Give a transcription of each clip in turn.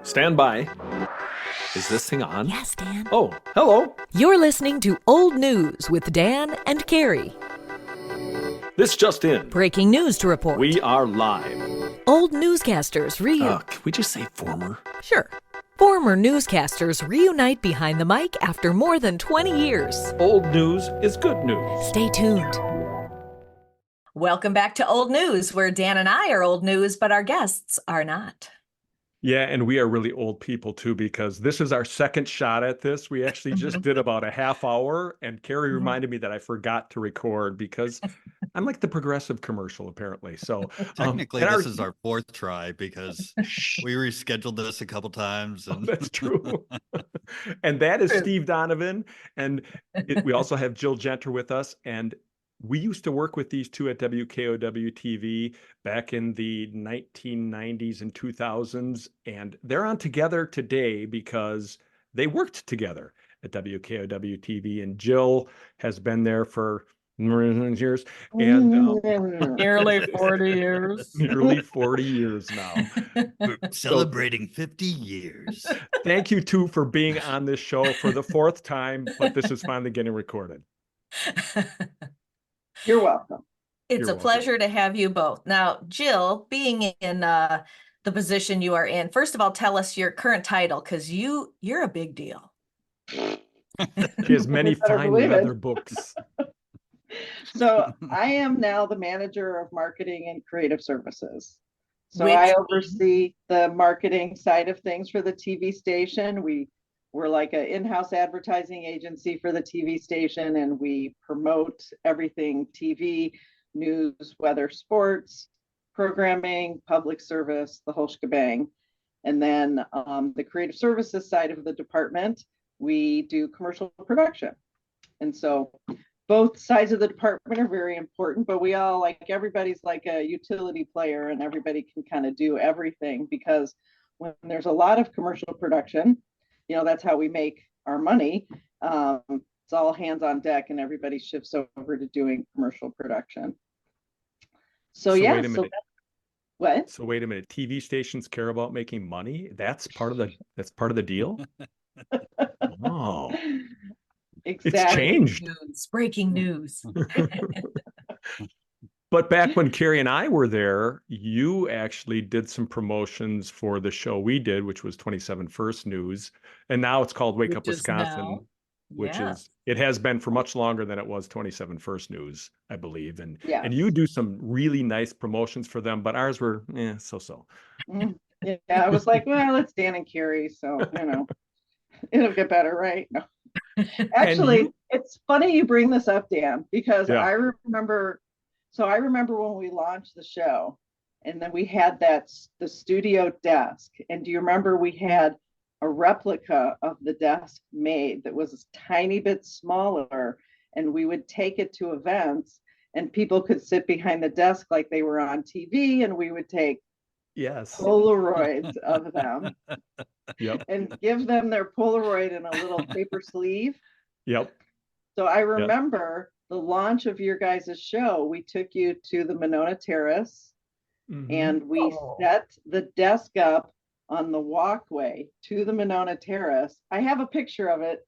Stand by. Is this thing on? Yes, Dan. Oh, hello. You're listening to Old News with Dan and Carrie. This just in. Breaking news to report. We are live. Old newscasters Can we just say former? Sure. Former newscasters reunite behind the mic after more than 20 years. Old news is good news. Stay tuned. Welcome back to Old News, where Dan and I are old news, but our guests are not. Yeah, and we are really old people too, because this is our second shot at this. We actually just did about a half hour, and Carrie reminded me that I forgot to record because I'm like the Progressive commercial, apparently. So technically, this is our fourth try because we rescheduled this a couple times. And... that's true. And that is Steve Donovan. And we also have Jill Genter with us. And we used to work with these two at WKOW-TV back in the 1990s and 2000s. And they're on together today because they worked together at WKOW-TV. And Jill has been there for years and nearly 40 years. Nearly 40 years now. We're celebrating 50 years. Thank you two for being on this show for the fourth time, but this is finally getting recorded. You're welcome. It's a pleasure to have you both. Now, Jill, being in the position you are in, first of all, tell us your current title, because you're a big deal. She has many fine leather books. So I am now the manager of marketing and creative services. So I oversee the marketing side of things for the TV station. We're like an in-house advertising agency for the TV station, and we promote everything TV, news, weather, sports, programming, public service, the whole shebang. And then the creative services side of the department, we do commercial production. And so both sides of the department are very important, but we all everybody's like a utility player, and everybody can kind of do everything, because when there's a lot of commercial production, that's how we make our money. It's all hands on deck, and everybody shifts over to doing commercial production. So wait a minute. What? So wait a minute. TV stations care about making money? That's part of the deal? Oh. Exactly. It's changed. Breaking news. But back when Carrie and I were there, you actually did some promotions for the show we did, which was 27 First News. And now it's called Wake Up Wisconsin, it has been for much longer than it was 27 First News, I believe. And you do some really nice promotions for them, but ours were so-so. Yeah, I was like, well, it's Dan and Carrie, so it'll get better, right? No. Actually, it's funny you bring this up, Dan, because I remember when we launched the show, and then we had the studio desk. And do you remember we had a replica of the desk made that was a tiny bit smaller, and we would take it to events, and people could sit behind the desk like they were on TV, and we would take Polaroids of them and give them their Polaroid in a little paper sleeve. So I remember the launch of your guys' show. We took you to the Monona Terrace, and we set the desk up on the walkway to the Monona Terrace. I have a picture of it,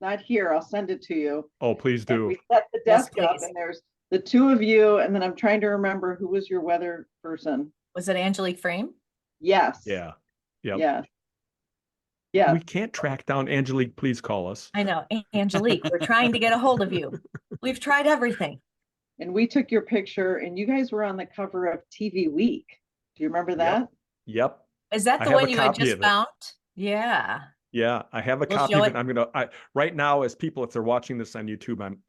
not here. I'll send it to you. Oh, please do. And we set the desk up, and there's the two of you, and then I'm trying to remember who was your weather person. Was it Angelique Frame? Yes. Yeah. Yeah. We can't track down Angelique. Please call us. I know. Angelique, we're trying to get a hold of you. We've tried everything. And we took your picture, and you guys were on the cover of TV Week. Do you remember that? Yep. Is that the one you had just found? Yeah. Yeah, I have a copy of it. I'm gonna right now, as people, if they're watching this on YouTube, I'm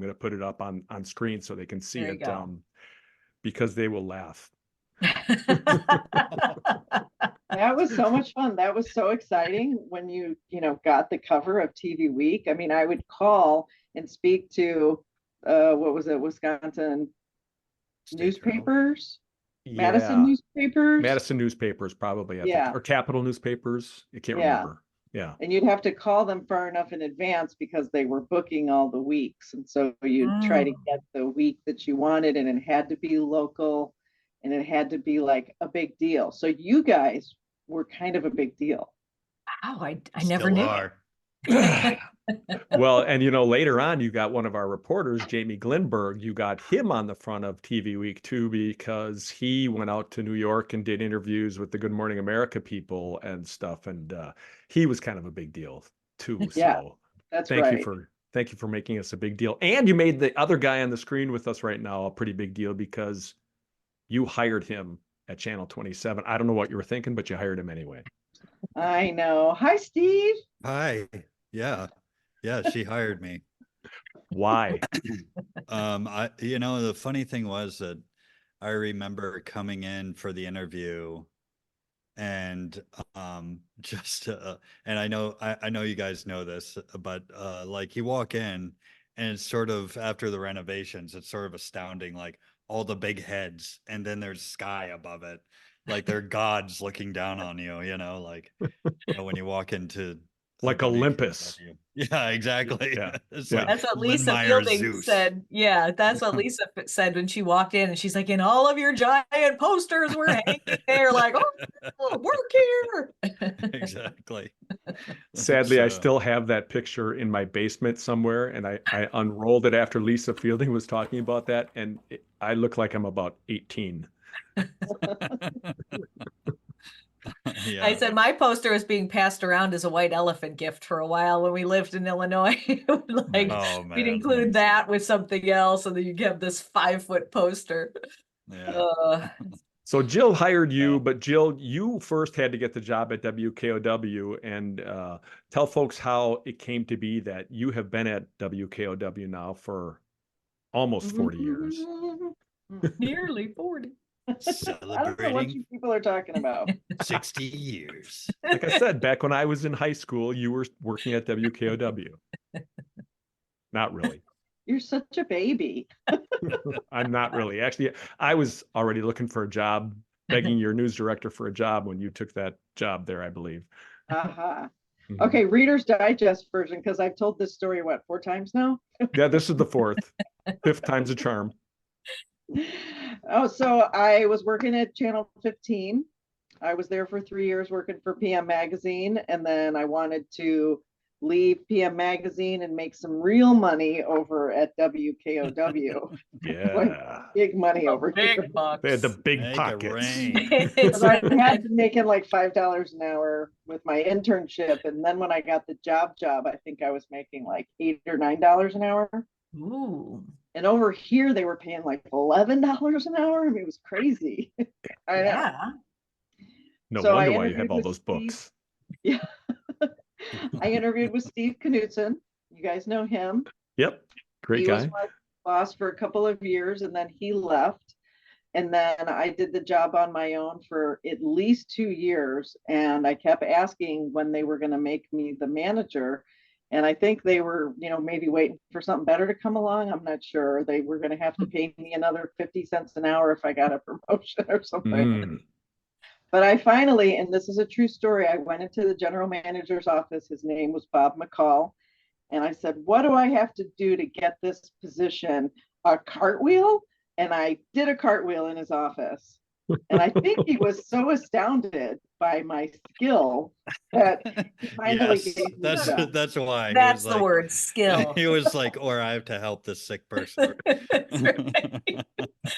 gonna put it up on screen so they can see it. Because they will laugh. That was so much fun. That was so exciting when you got the cover of TV Week. I mean, I would call and speak to Wisconsin newspapers, Madison newspapers probably, or Capital newspapers. I can't remember. Yeah. And you'd have to call them far enough in advance because they were booking all the weeks, and so you'd try to get the week that you wanted, and it had to be local, and it had to be like a big deal. So you guys were kind of a big deal. Wow, I never Still knew. are. Well, and later on, you got one of our reporters, Jamie Glenberg. You got him on the front of TV Week too, because he went out to New York and did interviews with the Good Morning America people and stuff, and he was kind of a big deal too. Yeah, So that's thank right. you for making us a big deal, and you made the other guy on the screen with us right now a pretty big deal because you hired him at Channel 27. I don't know what you were thinking, but you hired him anyway. I know. Hi, Steve. Hi. Yeah. She hired me. Why? The funny thing was that I remember coming in for the interview and and I know you guys know this, but like you walk in and it's sort of after the renovations, it's sort of astounding, like all the big heads and then there's sky above it. Like they're gods looking down on you, like when you walk into Like Olympus. WKOW. Yeah, exactly. Yeah. It's Yeah. like That's what Lynn Lisa Meyer Fielding Zeus. said. Yeah, that's what Lisa said when she walked in, and she's like, "In all of your giant posters were hanging there, like, oh, work here." Exactly. Sadly, I So, still have that picture in my basement somewhere, and I unrolled it after Lisa Fielding was talking about that, and I look like I'm about 18. yeah. I said my poster was being passed around as a white elephant gift for a while when we lived in Illinois. Like Oh, we'd man. include that with something else, and then you get this 5-foot poster. Yeah. So Jill hired you, Yeah. but Jill, you first had to get the job at WKOW, and tell folks how it came to be that you have been at WKOW now for almost 40 years. Nearly 40. I don't know what Celebrating you people are talking about. 60 years. Like I said, back when I was in high school, you were working at WKOW. Not really. You're such a baby. I'm not really. Actually, I was already looking for a job, begging your news director for a job when you took that job there, I believe. Uh-huh. Mhm. Okay, Reader's Digest version, because I've told this story, 4 times now? Yeah, this is the fourth. Fifth time's a charm. Oh, so I was working at Channel 15. I was there for 3 years working for PM Magazine, and then I wanted to leave PM Magazine and make some real money over at WKOW. Yeah. Big money over here. Big bucks. They had the big Make it pockets. rain. Because I had been making like $5 an hour with my internship, and then when I got the job, I think I was making like $8 or $9 an hour. Ooh. And over here, they were paying like $11 an hour. I mean, it was crazy. I know. Yeah. No So I wonder why you have interviewed all with those Steve. books. Yeah. I interviewed with Steve Knutson. You guys know him. Yep. Great He guy. was my boss for a couple of years, and then he left. And then I did the job on my own for at least 2 years. And I kept asking when they were going to make me the manager. And I think they were, maybe waiting for something better to come along. I'm not sure. They were going to have to pay me another 50 cents an hour if I got a promotion or something. Mm. But I finally, and this is a true story, I went into the general manager's office. His name was Bob McCall. And I said, what do I have to do to get this position? A cartwheel? And I did a cartwheel in his office. And I think he was so astounded by my skill that he finally Yes, gave me the job. that's why. He That's was the like- word, skill. He was like, or I have to help this sick person. That's right.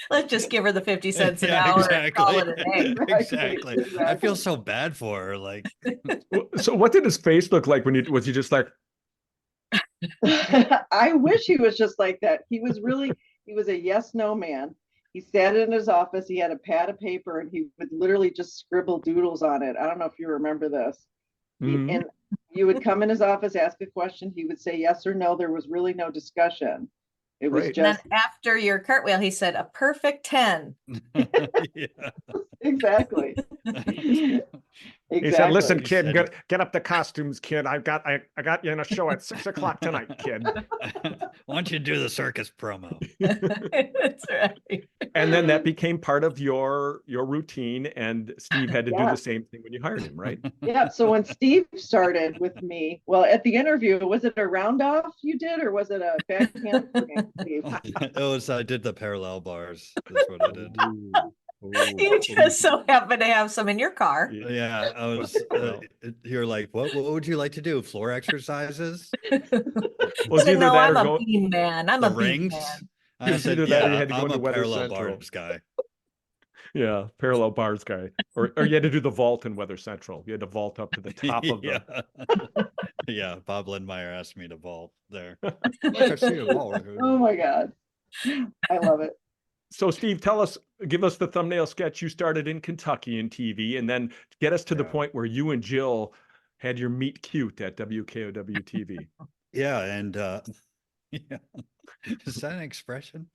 Let's just give her the 50 cents an Yeah, hour and call it a day. Exactly. I feel so bad for her. Like, So what did his face look like was he just like, I wish he was just like that. He was a yes, no man. He sat in his office, he had a pad of paper, and he would literally just scribble doodles on it. I don't know if you remember this. Mhm. And you would come in his office, ask a question, he would say yes or no. There was really no discussion. It was Right. And then just after your cartwheel, he said a perfect 10. yeah. exactly. he said, listen, He kid, said get up the costumes, kid. I got you in a show at 6 o'clock tonight, kid. Why don't you do the circus promo? That's right. And then that became part of your routine, and Steve had to do Yeah. the same thing when you hired him, right? Yeah. So when Steve started with me, well, at the interview, was it a round off you did, or was it a backhand for me, Steve? I did the parallel bars. That's what I did. Ooh. You just so happen to have some in your car. Yeah, I was. You're like, what would you like to do? Floor exercises? Well, either no, that I'm or a go beam man. I'm The a beam rings? man. I It's said, either that or you yeah, had to go I'm into a Weather parallel Central. bars guy. Yeah, parallel bars guy. Or you had to do the vault in Weather Central. You had to vault up to the top of Yeah. the Yeah, Bob Lindmeyer asked me to vault there. Like I see a vault. Oh my God. I love it. So Steve, give us the thumbnail sketch. You started in Kentucky in TV, and then get us to the point where you and Jill had your meet cute at WKOW-TV. Yeah, and yeah. Is that an expression?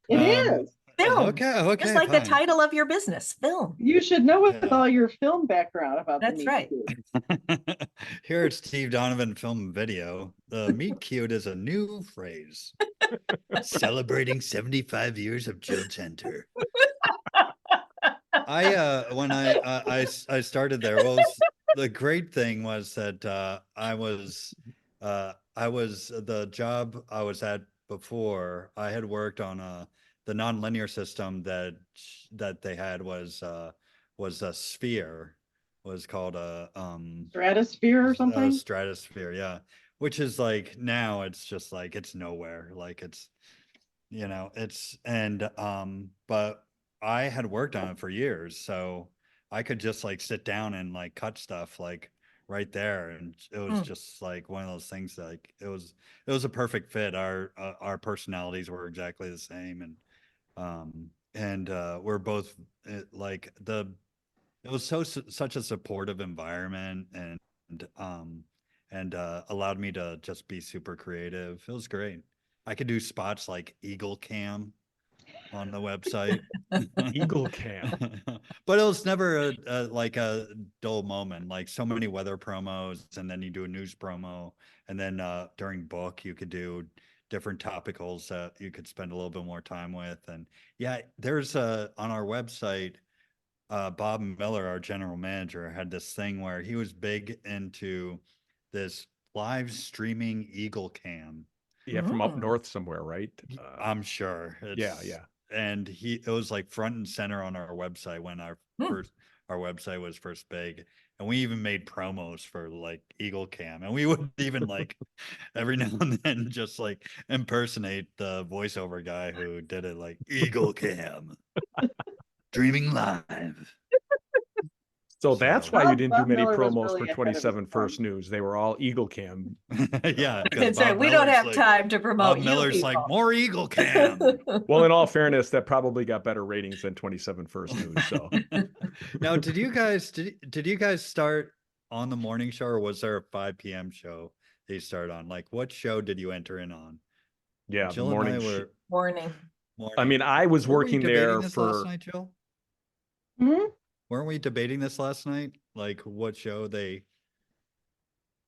It is. Film. Okay, Just like fine. the title of your business, film. You should know with Yeah. all your film background about That's the meet right. cute. Here at Steve Donovan Film and Video, the meet cute is a new phrase. Celebrating 75 years of Jill Genter. When I started there, the great thing was that I was the job I was at before. I had worked on the nonlinear system that they had was a sphere, was called a Stratosphere or something. stratosphere, yeah. Which is like now it's just like it's nowhere, like it's but I had worked on it for years, so I could just like sit down and like cut stuff like right there, and it was just like one of those things that, like it was a perfect fit. Our personalities were exactly the same, and we're both like it was such a supportive environment, and allowed me to just be super creative. It was great. I could do spots like Eagle Cam on the website. Eagle Cam. But it was never like a dull moment. Like so many weather promos, and then you do a news promo, and then during book you could do different topicals that you could spend a little bit more time with. And yeah, there's on our website, Bob Miller, our general manager, had this thing where he was big into this live streaming Eagle Cam. Yeah, from up north somewhere, right? I'm sure. Yeah. And it was like front and center on our website when our website was first big. And we even made promos for like Eagle Cam. And we would even like every now and then just like impersonate the voiceover guy who did it, like Eagle Cam. Streaming live. So that's why you didn't do Bob many Miller was promos really for ahead of 27 his First time. News. They were all Eagle Cam. Yeah. That's right. We don't have time to promote Bob you Miller's people. like, more Eagle Cam. Well, in all fairness, that probably got better ratings than 27 First News. So now, did you guys start on the morning show, or was there a 5 p.m. show that you started on? Like, what show did you enter in on? yeah, Jill the morning. and I were Morning. I mean, I was Weren't we working debating there this for. last night, Jill? Weren't we debating this last night? Like, what show they?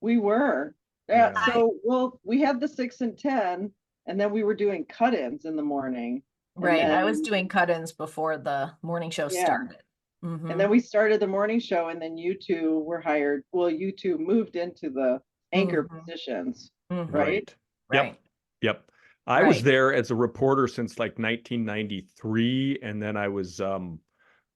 We were. Yeah. So, we had the 6 and 10, and then we were doing cut-ins in the morning. Right. then- I was doing cut-ins before the morning show Yeah. started. Mhm. And then we started the morning show, and then you two were hired. Well, you two moved into the anchor positions, Mhm. right? Right. Yep. I was Right. there as a reporter since like 1993, and then I was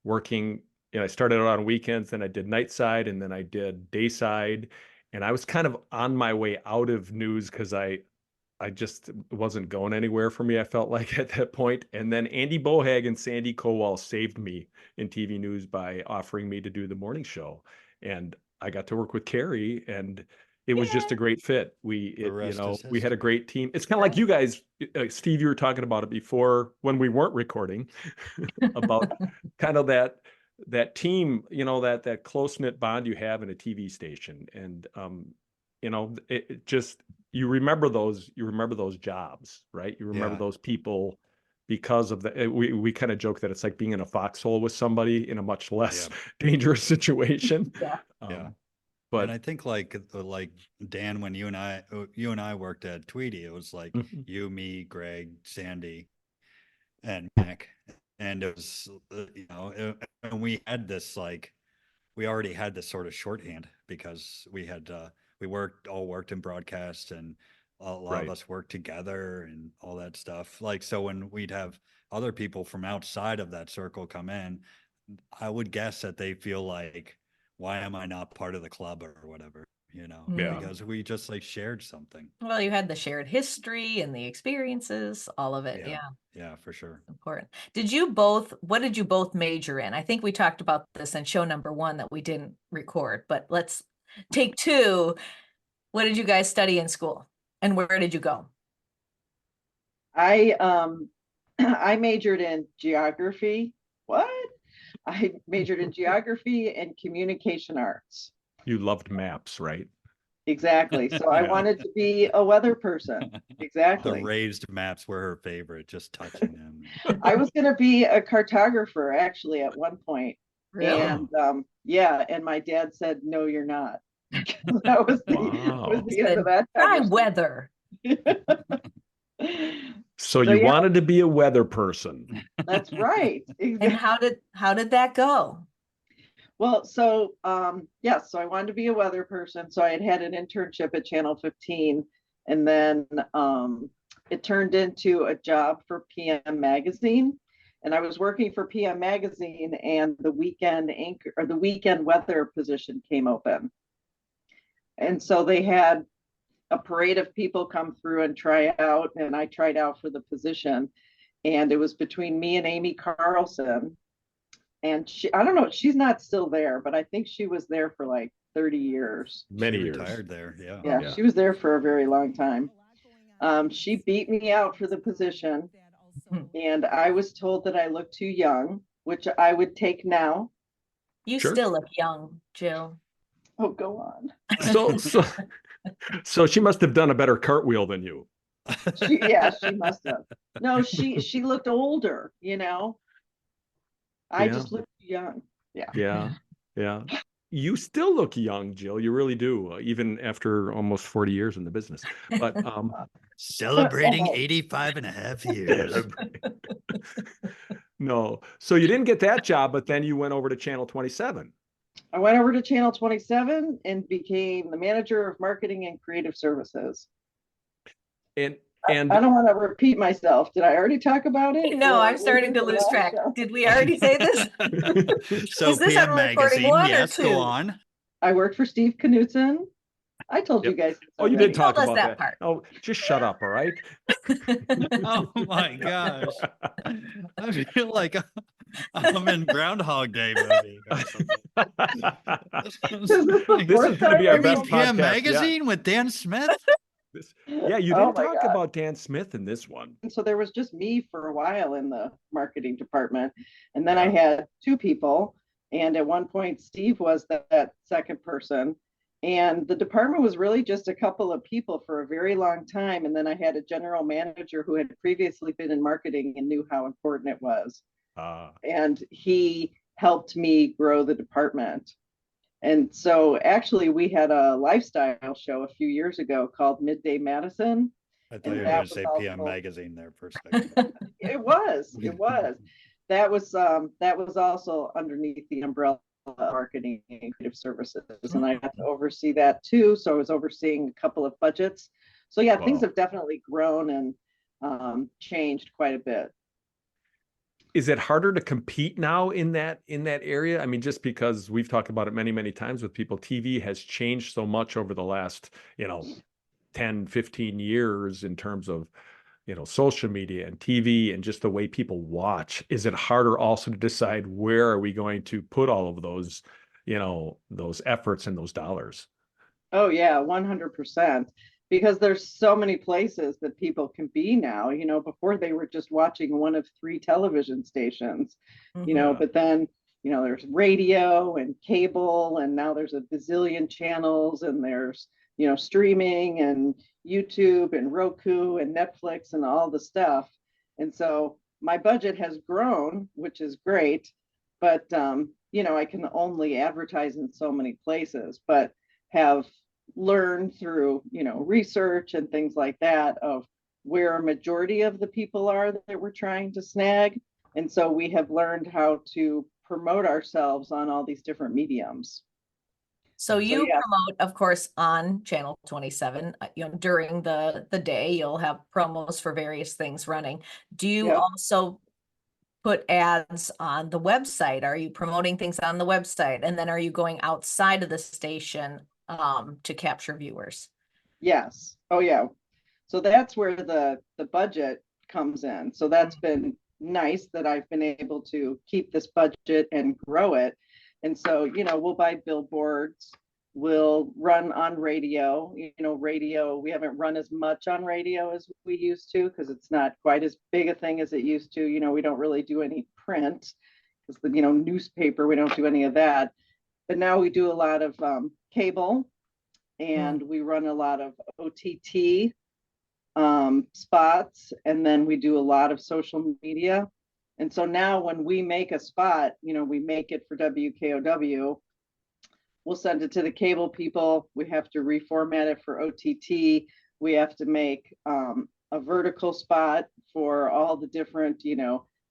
working. I started out on weekends, then I did night side, and then I did day side, and I was kind of on my way out of news because I just wasn't going anywhere for me, I felt like at that point. And then Andy Bohag and Sandy Kowal saved me in TV news by offering me to do the morning show. And I got to work with Carrie, and it was just a great fit. We had a great team. It's kind of like you guys, Steve, you were talking about it before when we weren't recording about kind of that team, that close-knit bond you have in a TV station. And, it just, you remember those jobs, right? You remember those people because of we kind of joke that it's like being in a foxhole with somebody in a much less dangerous situation. But I think like Dan, when you and I worked at Tweety, it was like you, me, Greg, Sandy, and Mac, and it was and we had this we already had this sort of shorthand because we had we worked in broadcast, and a lot of us work together and all that stuff. Like, so when we'd have other people from outside of that circle come in, I would guess that they feel like, why am I not part of the club or whatever, Yeah. because we just like shared something. Well, you had the shared history and the experiences, all of it. Yeah. Yeah. Yeah, for sure. Important. What did you both major in? I think we talked about this in show number 1 that we didn't record, but let's take 2. What did you guys study in school and where did you go? I I majored in geography. What? I majored in geography and communication arts. You loved maps, right? Exactly. So I wanted to be a weather person. The Exactly. raised maps were her favorite, just touching them. I was going to be a cartographer actually at one point. Really? And yeah, and my dad said, "No, you're not." That was Wow. the end of that Try conversation. weather. So you yeah. wanted to be a weather person. That's right. And Exactly. how did that go? Well, so yes, so I wanted to be a weather person. So I had an internship at Channel 15, and then it turned into a job for PM Magazine. And I was working for PM Magazine, and the weekend anchor or the weekend weather position came open. And so they had a parade of people come through and try out, and I tried out for the position. And it was between me and Amy Carlson. And I don't know, she's not still there, but I think she was there for like 30 years. Many She years. retired there. Yeah. Yeah, she was there for a very long time. She beat me out for the position, and I was told that I looked too young, which I would take now. You Sure. still look young, Jill. Oh, go on. So she must have done a better cartwheel than you. Yeah, she must have. No, she looked older, I Yeah. just looked young. Yeah. Yeah. Yeah. You still look young, Jill. You really do, even after almost 40 years in the business. But Celebrating Oh. 85 and a half years. no. So you didn't get that job, but then you went over to Channel 27. I went over to Channel 27 and became the manager of marketing and creative services. And I don't want to repeat myself. Did I already talk about it? No, Or I'm starting to lose track. Did we already say this? So Is this PM on recording Magazine, 1 or yes, 2? go on. I worked for Steve Knutson. I told you guys. Oh, you did talk Told us about that part. Oh, just shut up, all right? Oh my gosh. I feel like I'm in Groundhog Day movie. Or This is going to be our best PM podcast. Magazine with Dan Smith? Yeah, you didn't talk about Dan Smith in this one. And so there was just me for a while in the marketing department. And then I had 2 people. And at one point, Steve was that second person. And the department was really just a couple of people for a very long time. And then I had a general manager who had previously been in marketing and knew how important it was. And he helped me grow the department. And so actually we had a lifestyle show a few years ago called Midday Madison. I thought you were going to say PM Magazine there for a second. It was. That was also underneath the umbrella of marketing and creative services. And I had to oversee that too. So I was overseeing a couple of budgets. So yeah, things have definitely grown and changed quite a bit. Is it harder to compete now in that area? I mean, just because we've talked about it many, many times with people, TV has changed so much over the last, 10, 15 years in terms of, social media and TV and just the way people watch. Is it harder also to decide where are we going to put all of those, those efforts and those dollars? Oh yeah, 100%. Because there's so many places that people can be now. Before they were just watching one of 3 television stations, but then, there's radio and cable, and now there's a bazillion channels, and there's, streaming and YouTube and Roku and Netflix and all the stuff. And so my budget has grown, which is great, but, I can only advertise in so many places, but have learn through research and things like that of where a majority of the people are that we're trying to snag. And so we have learned how to promote ourselves on all these different mediums. So you yeah. promote, of course, on Channel 27, during the day, you'll have promos for various things running. Do you Yep. also put ads on the website? Are you promoting things on the website? And then are you going outside of the station to capture viewers? Yes. Oh, yeah. So that's where the budget comes in. So that's been nice that I've been able to keep this budget and grow it. And so, we'll buy billboards, we'll run on radio. Radio, we haven't run as much on radio as we used to because it's not quite as big a thing as it used to. We don't really do any print because the, newspaper, we don't do any of that. But now we do a lot of cable, and we run a lot of OTT spots, and then we do a lot of social media. And so now when we make a spot, we make it for WKOW, we'll send it to the cable people. We have to reformat it for OTT. We have to make a vertical spot for all the different,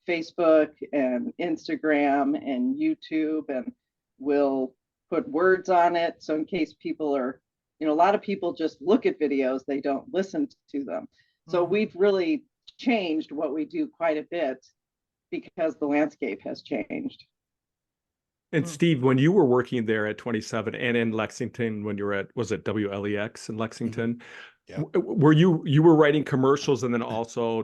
Facebook and Instagram and YouTube, and we'll put words on it. So in case people are, a lot of people just look at videos, they don't listen to them. So we've really changed what we do quite a bit because the landscape has changed. And Steve, when you were working there at 27 and in Lexington, when you were was it WLEX in Lexington? Yeah. Were you were writing commercials and then also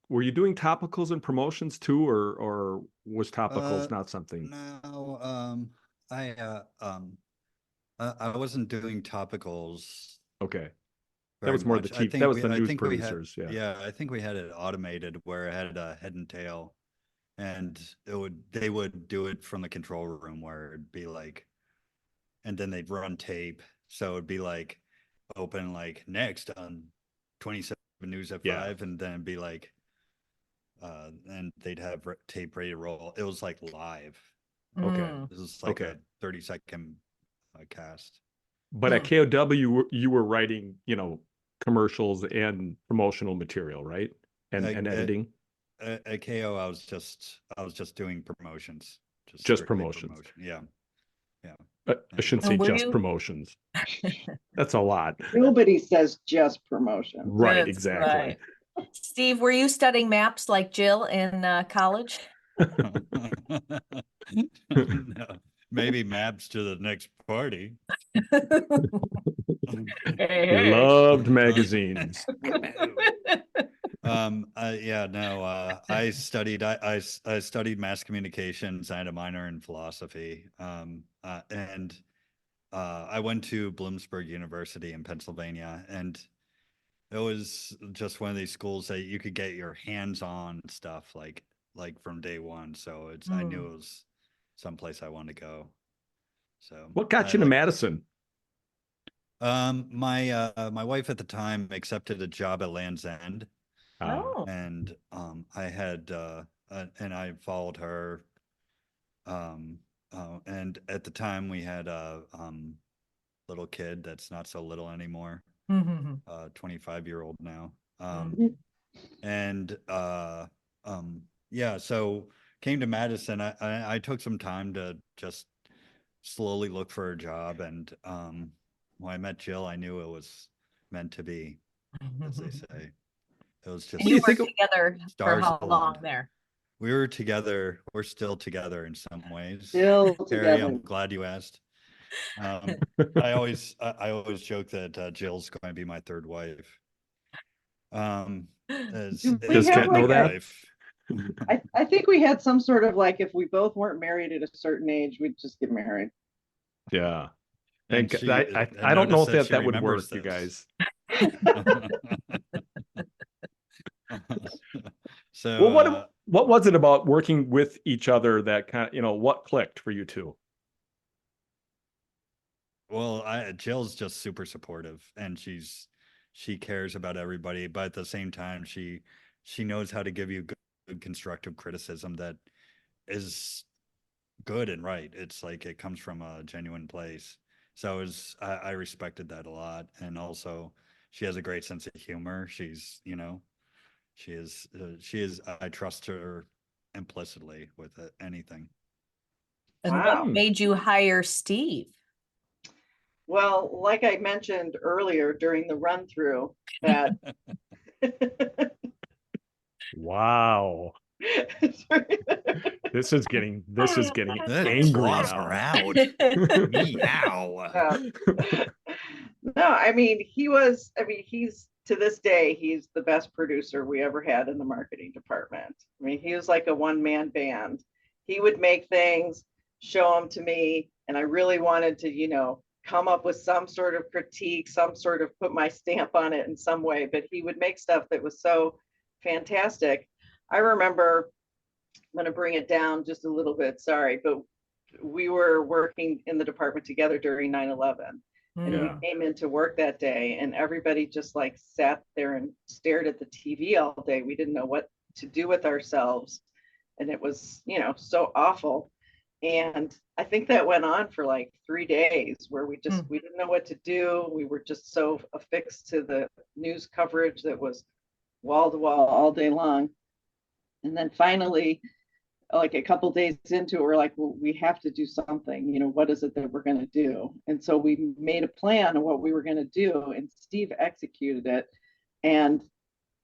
were you doing topicals and promotions too, or was topicals not something? No, I wasn't doing topicals. Okay. That was more much. the TV. That was the news producers. Yeah, I think we had it automated where it had a head and tail, and they would do it from the control room where it'd be like, and then they'd run tape, so it'd be like open like next on 27 News at 5, and then it'd be like, and they'd have tape ready to roll. It was like live. Okay, this is like a 30-second cast. But at KOW, you were writing, commercials and promotional material, right? And editing. At KO, I was just doing promotions. Just promotions. Yeah. I shouldn't say just promotions. That's a lot. Nobody says just promotion. Right, That's exactly. Right. Steve, were you studying maps like Jill in college? No, maybe maps to the next party. Loved magazines. I studied I studied mass communications. I had a minor in philosophy, and I went to Bloomsburg University in Pennsylvania, and it was just one of these schools that you could get your hands on stuff like from day one. So I knew it was someplace I wanted to go. So what got you to Madison? My wife at the time accepted a job at Land's End. And I had and I followed her. And at the time we had a little kid that's not so little anymore. 25-year-old now. And so came to Madison. I took some time to just slowly look for a job, and when I met Jill, I knew it was meant to be, as they say. It was just. You were together for how long there? We were together. We're still together in some ways. Still Carrie, together. I'm glad you asked. I always joke that Jill's going to be my third wife. Does Kat know that? I think we had some sort of like, if we both weren't married at a certain age, we'd just get married. Yeah. And I don't know if that would work, you guys. So well, what was it about working with each other that kind of, what clicked for you two? Well, Jill's just super supportive, and she cares about everybody, but at the same time she knows how to give you good constructive criticism that is good and right. It's like it comes from a genuine place. So I respected that a lot. And also she has a great sense of humor. She's, she is, I trust her implicitly with anything. And what made you hire Steve? Well, like I mentioned earlier during the run through, that Wow. This is getting That angry claws now. are out. Meow. No, I mean, he's to this day, he's the best producer we ever had in the marketing department. I mean, he was like a one-man band. He would make things, show them to me, and I really wanted to, come up with some sort of critique, some sort of put my stamp on it in some way, but he would make stuff that was so fantastic. I remember, I'm going to bring it down just a little bit, sorry, but we were working in the department together during 9/11. And Yeah. we came into work that day and everybody just like sat there and stared at the TV all day. We didn't know what to do with ourselves. And it was, so awful. And I think that went on for like 3 days where we didn't know what to do. We were just so affixed to the news coverage that was wall to wall all day long. And then finally, like a couple days into it, we're like, well, we have to do something. What is it that we're going to do? And so we made a plan of what we were going to do, and Steve executed it. And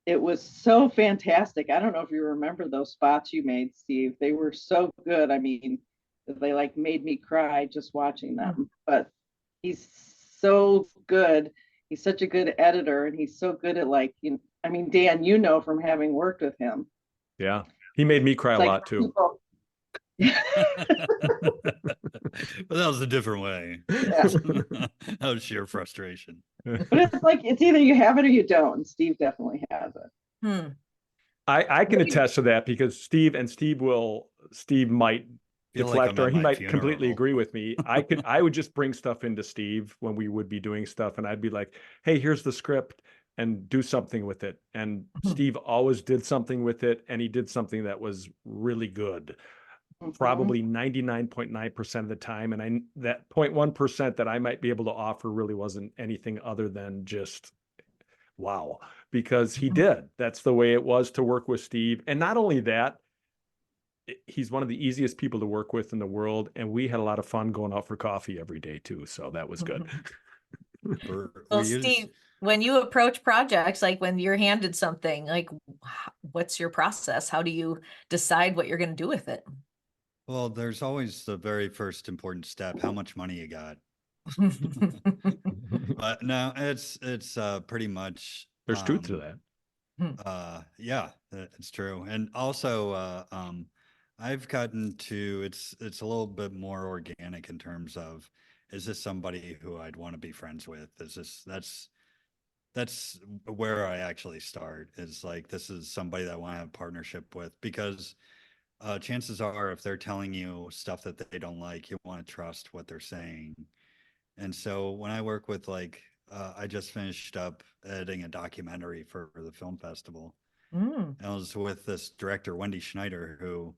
it was so fantastic. I don't know if you remember those spots you made, Steve. They were so good. I mean, they like made me cry just watching them. But he's so good. He's such a good editor, and he's so good at I mean, Dan, from having worked with him. Yeah. He made me cry a lot too. But that was a different way. Yeah. That was sheer frustration. But it's like, it's either you have it or you don't. And Steve definitely has it. I can attest to that because Steve might deflect, or he might completely agree with me. I would just bring stuff into Steve when we would be doing stuff, and I'd be like, hey, here's the script, and do something with it. And Steve always did something with it, and he did something that was really good. Probably 99.9% of the time. And that 0.1% that I might be able to offer really wasn't anything other than just wow, because he did. That's the way it was to work with Steve. And not only that, he's one of the easiest people to work with in the world. And we had a lot of fun going out for coffee every day too. So that was good. Well, Steve, when you approach projects, like when you're handed something, like what's your process? How do you decide what you're going to do with it? Well, there's always the very first important step, how much money you got. But no, it's pretty much there's truth to that. Yeah, it's true. And also I've gotten to it's a little bit more organic in terms of, is this somebody who I'd want to be friends with? That's where I actually start, is like, this is somebody that I want to have a partnership with, because chances are if they're telling you stuff that they don't like, you want to trust what they're saying. And so when I work with I just finished up editing a documentary for the film festival. And I was with this director, Wendy Schneider, who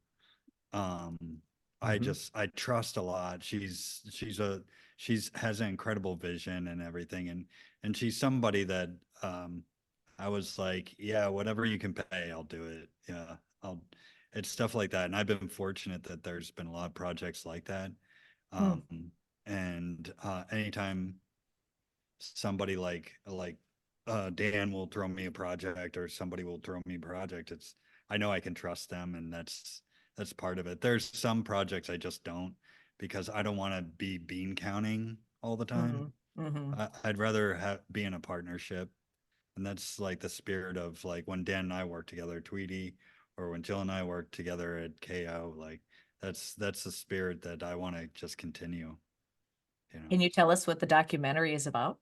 I trust a lot. She has an incredible vision and everything. And she's somebody that I was like, yeah, whatever you can pay, I'll do it. Yeah, it's stuff like that. And I've been fortunate that there's been a lot of projects like that. And anytime somebody like Dan will throw me a project, or somebody will throw me a project, I know I can trust them, and that's part of it. There's some projects I just don't, because I don't want to be bean counting all the time. I'd rather be in a partnership. And that's like the spirit of like when Dan and I worked together at Tweety, or when Jill and I worked together at KO. Like that's the spirit that I want to just continue. Can you tell us what the documentary is about?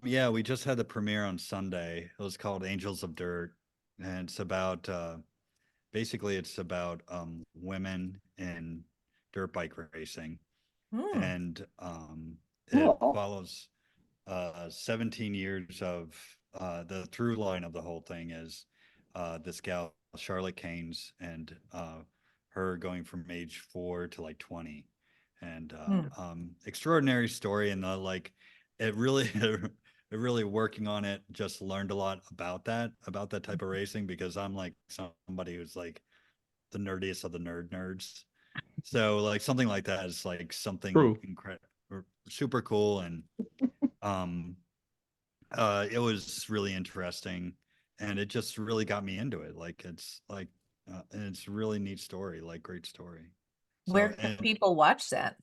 Yeah, we just had the premiere on Sunday. It was called Angels of Dirt, and it's about basically it's about women in dirt bike racing. And it follows 17 years of the through line of the whole thing is this gal Charlotte Caines, and her going from age 4 to like 20, and extraordinary story. And it really working on it, just learned a lot about that type of racing, because I'm like somebody who's like the nerdiest of the nerds. So like something like that is like something incredible. were super cool, and it was really interesting, and it just really got me into it. Like it's like and it's a really neat story, like great story. Where can people watch that?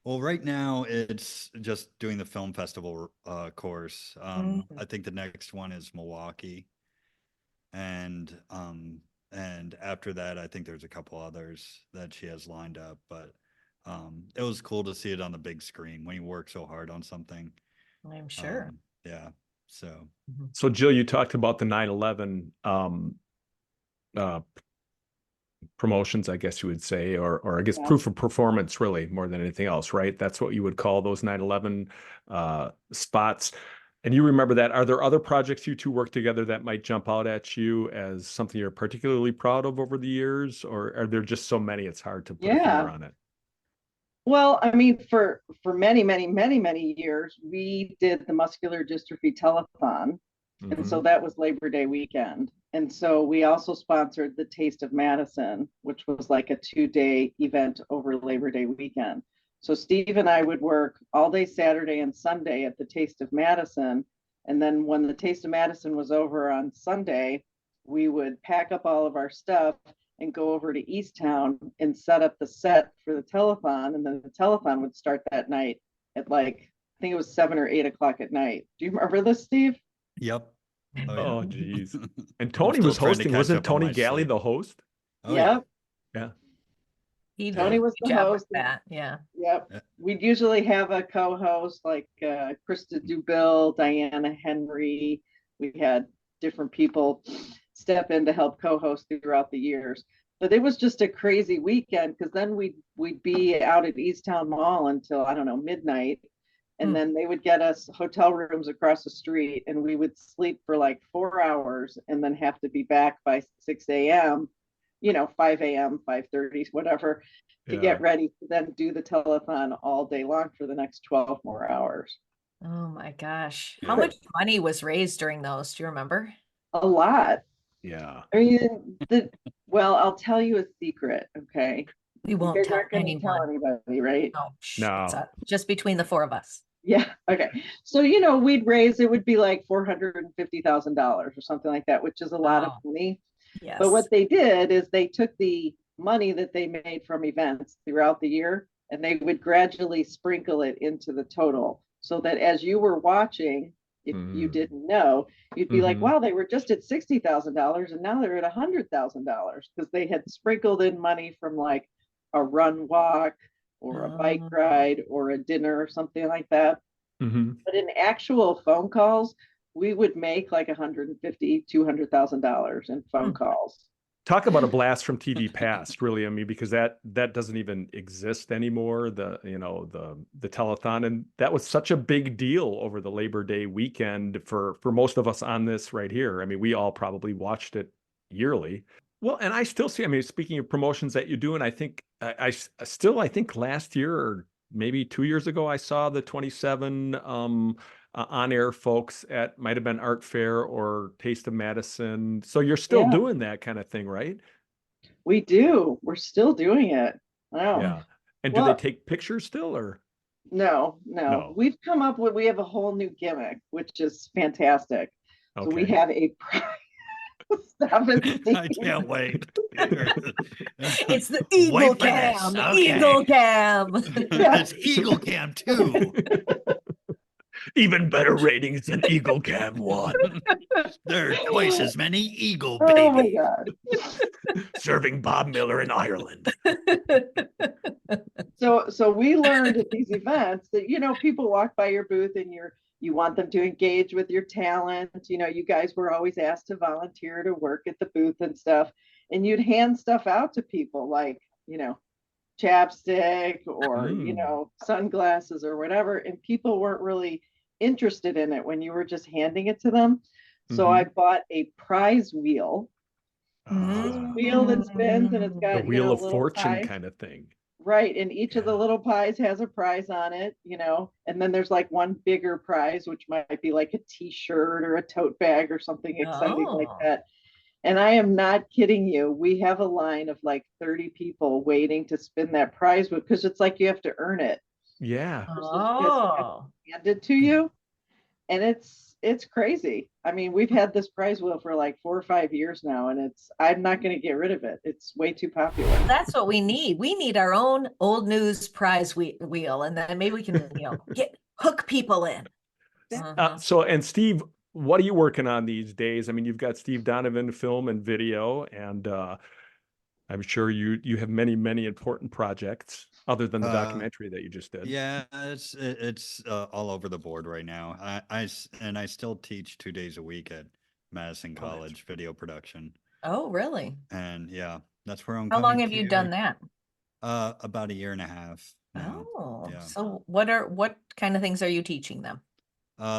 Well, right now it's just doing the film festival course. I think the next one is Milwaukee, and after that, I think there's a couple others that she has lined up. But it was cool to see it on the big screen when you work so hard on something. I'm sure. Yeah. So Jill, you talked about the 9/11 promotions, I guess you would say, or I guess proof of performance, really, more than anything else, right? That's what you would call those 9/11 spots. And you remember that. Are there other projects you two work together that might jump out at you as something you're particularly proud of over the years, or are there just so many it's hard to put a finger on it? Well, I mean, for many, many, many, many years, we did the muscular dystrophy telethon. And so that was Labor Day weekend. And so we also sponsored the Taste of Madison, which was like a 2-day event over Labor Day weekend. So Steve and I would work all day Saturday and Sunday at the Taste of Madison. And then when the Taste of Madison was over on Sunday, we would pack up all of our stuff and go over to Easttown and set up the set for the telethon. And then the telethon would start that night at like, I think it was 7 or 8 o'clock at night. Do you remember this, Steve? Yep. Oh, geez. And Tony was hosting. Wasn't Tony Galley the host? Yep. Yeah. Tony was the host. That. Yeah. Yep. We'd usually have a co-host like Krista Dubill, Diana Henry. We had different people step in to help co-host throughout the years. But it was just a crazy weekend because then we'd be out at Easttown Mall until, I don't know, midnight. And then they would get us hotel rooms across the street, and we would sleep for like 4 hours and then have to be back by 6 a.m., 5 a.m., 5:30, whatever, to get ready to then do the telethon all day long for the next 12 more hours. Oh my gosh. How much money was raised during those? Do you remember? A lot. Yeah. I mean, well, I'll tell you a secret, okay? We won't tell anybody, right? No. Just between the four of us. Yeah. Okay. So, we'd raise, it would be like $450,000 or something like that, which is a lot of money. Yes. But what they did is they took the money that they made from events throughout the year, and they would gradually sprinkle it into the total so that as you were watching, if you didn't know, you'd be like, wow, they were just at $60,000 and now they're at $100,000 because they had sprinkled in money from like a run walk or a bike ride or a dinner or something like that. But in actual phone calls, we would make like $150,000, $200,000 in phone calls. Talk about a blast from TV past, really. I mean, because that doesn't even exist anymore. The telethon, and that was such a big deal over the Labor Day weekend for most of us on this right here. I mean, we all probably watched it yearly. Well, and I still see, I mean, speaking of promotions that you do, and I think I think last year or maybe 2 years ago, I saw the 27 on-air folks at might have been Art Fair or Taste of Madison. So you're still doing that kind of thing, right? We do. We're still doing it. Wow. Yeah. And do they take pictures still, or? No. We've come up with, we have a whole new gimmick, which is fantastic. Okay. So we have a I can't wait. It's the Eagle Cam. Okay. Eagle Cam. It's Eagle Cam 2. Even better ratings than Eagle Cam 1. There are twice as many Eagle, baby. Oh my God. Serving Bob Miller in Ireland. So we learned at these events that, people walk by your booth and you want them to engage with your talent. You guys were always asked to volunteer to work at the booth and stuff. And you'd hand stuff out to people like, chapstick or, sunglasses or whatever. And people weren't really interested in it when you were just handing it to them. So I bought a prize wheel. This wheel that spins and it's got the Wheel of Fortune pies. Kind of thing. Right. And each of the little pies has a prize on it, and then there's like one bigger prize, which might be like a t-shirt or a tote bag or something exciting like that. And I am not kidding you. We have a line of like 30 people waiting to spin that prize because it's like you have to earn it. Yeah. Oh, Handed to you, and it's crazy. I mean, we've had this prize wheel for like 4 or 5 years now, and I'm not going to get rid of it. It's way too popular. that's what we need. We need our own old news prize wheel, and then maybe we can, hook people in. So, and Steve, what are you working on these days? I mean, you've got Steve Donovan film and video, and I'm sure you have many important projects other than the documentary that you just did. Yeah, it's all over the board right now. I still teach 2 days a week at Madison College video production. Oh, really? And yeah, that's where I'm How coming long have you done that? About 1.5 years now. Oh, Yeah. so what kind of things are you teaching them?